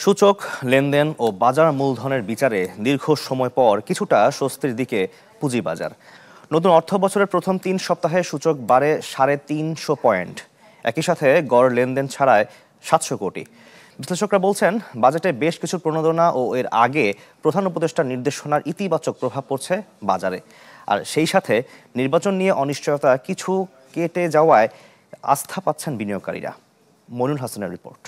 সূচক লেনদেন ও বাজার মূলধনের বিচারে দীর্ঘ সময় পর কিছুটা স্বস্তির দিকে পুঁজিবাজার। নতুন অর্থবছরের প্রথম ৩ সপ্তাহে সূচক বাড়ে ৩৫০ পয়েন্ট, একই সাথে গড় লেনদেন ছাড়ায় ৭০০ কোটি। বিশ্লেষকরা বলছেন, বাজেটে বেশ কিছু প্রণোদনা ও এর আগে প্রধান উপদেষ্টার নির্দেশনার ইতিবাচক প্রভাব পড়ছে বাজারে। আর সেই সাথে নির্বাচন নিয়ে অনিশ্চয়তা কিছু কেটে যাওয়ায় আস্থা পাচ্ছেন বিনিয়োগকারীরা। মইনুল হাসানের রিপোর্ট।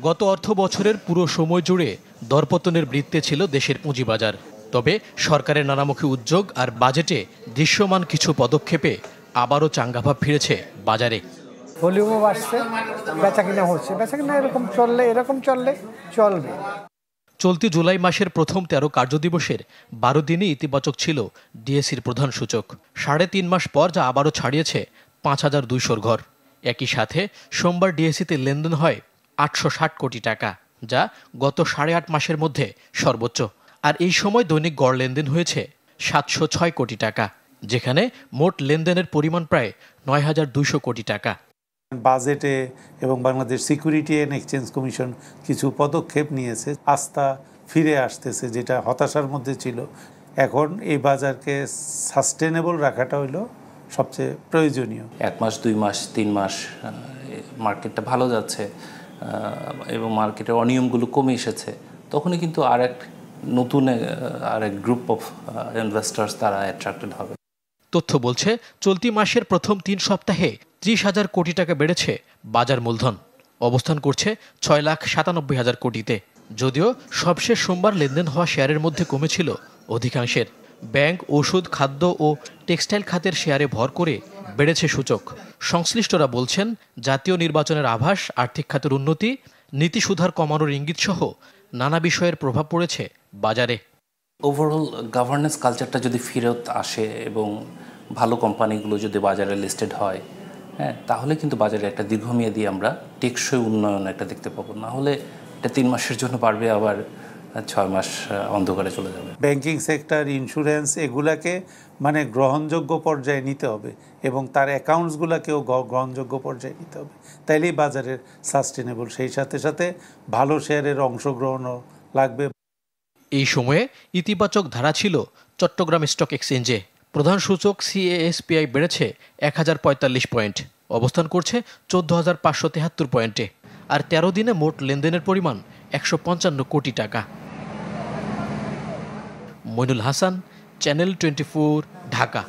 গত অর্থ বছরের পুরো সময় জুড়ে দরপতনের বৃত্তে ছিল দেশের পুঁজিবাজার। তবে সরকারের নানামুখী উদ্যোগ আর বাজেটে দৃশ্যমান কিছু পদক্ষেপে আবারও চাঙ্গাভাব ফিরেছে বাজারে। ভলিউমও বাড়ছে, বেচাকিনা হচ্ছে, বেচাকিনা এরকম চললে চলবে। চলতি জুলাই মাসের প্রথম ১৩ কার্যদিবসের ১২ দিনই ইতিবাচক ছিল ডিএসইর প্রধান সূচক। ৩.৫ মাস পর যা আবারও ছাড়িয়েছে ৫,২০০ ঘর। একই সাথে সোমবার ডিএসইতে লেনদেন হয় ৮৬০ কোটি টাকা, যা গত ৮.৫ মাসের মধ্যে সর্বোচ্চ। আর এই সময় দৈনিক গড় লেনদেন হয়েছে ৭০৬ কোটি টাকা, যেখানে মোট লেনদেনের পরিমাণ প্রায় ৯,২০০ কোটি টাকা। বাজেটে এবং Bangladesh security and exchange commission কিছু পদক্ষেপ নিয়েছে, আস্থা ফিরে আসতেছে, যেটা হতাশার মধ্যে ছিল। এখন এই বাজারকে সাস্টেনেবল রাখাটা হলো সবচেয়ে প্রয়োজনীয়। ১ মাস, 2 মাস, 3 মাস মার্কেটটা ভালো যাচ্ছে এবং মার্কেটের অনিয়মগুলো কমে এসেছে, তখনই কিন্তু নতুন গ্রুপ অফ ইনভেস্টার্স তারা অ্যাট্রাক্টেড হবে। তথ্য বলছে, চলতি মাসের প্রথম ৩ সপ্তাহে ৩০,০০০ কোটি টাকা বেড়েছে বাজার মূলধন, অবস্থান করছে ৬,৯৭,০০০ কোটিতে। যদিও সবশেষ সোমবার লেনদেন হওয়া শেয়ারের মধ্যে কমেছিল অধিকাংশের। ব্যাংক, ওষুধ, খাদ্য ও টেক্সটাইল খাতের শেয়ারে ভর করে বেড়েছে সূচক। সংশ্লিষ্টরা বলছেন, জাতীয় নির্বাচনের আভাস, আর্থিক খাতের উন্নতি, নীতি সুধার কমানোর ইঙ্গিত সহ নানা বিষয়ের প্রভাব পড়েছে বাজারে। ওভারঅল গভর্নেন্স কালচারটা যদি ফেরত আসে এবং ভালো কোম্পানিগুলো যদি বাজারে লিস্টেড হয়, তাহলে কিন্তু বাজারে একটা দীর্ঘমেয়াদী আমরা টেকসই উন্নয়ন একটা দেখতে পাবো। না হলে এটা 3 মাসের জন্য বাড়বে, আবার 6 মাস অন্ধকারে চলে যাবে। ব্যাংকিং সেক্টর, ইন্স্যুরেন্স, এগুলাকে গ্রহণযোগ্য পর্যায়ে নিতে হবে এবং তার অ্যাকাউন্টসগুলোকেও গ্রহণযোগ্য পর্যায়ে নিতে হবে, তাইলেই বাজারের সাস্টেনেবল। সেই সাথে সাথে ভালো শেয়ারের অংশগ্রহণও লাগবে। এই সময়ে ইতিবাচক ধারা ছিল চট্টগ্রাম স্টক এক্সচেঞ্জে। প্রধান সূচক সিএএসপিআই বেড়েছে ১,০৪৫ পয়েন্ট, অবস্থান করছে ১৪,৫৭৩ পয়েন্টে। আর ১৩ দিনে মোট লেনদেনের পরিমাণ ১৫৫ কোটি টাকা। মইনুল হাসান, চ্যানেল 24, ঢাকা।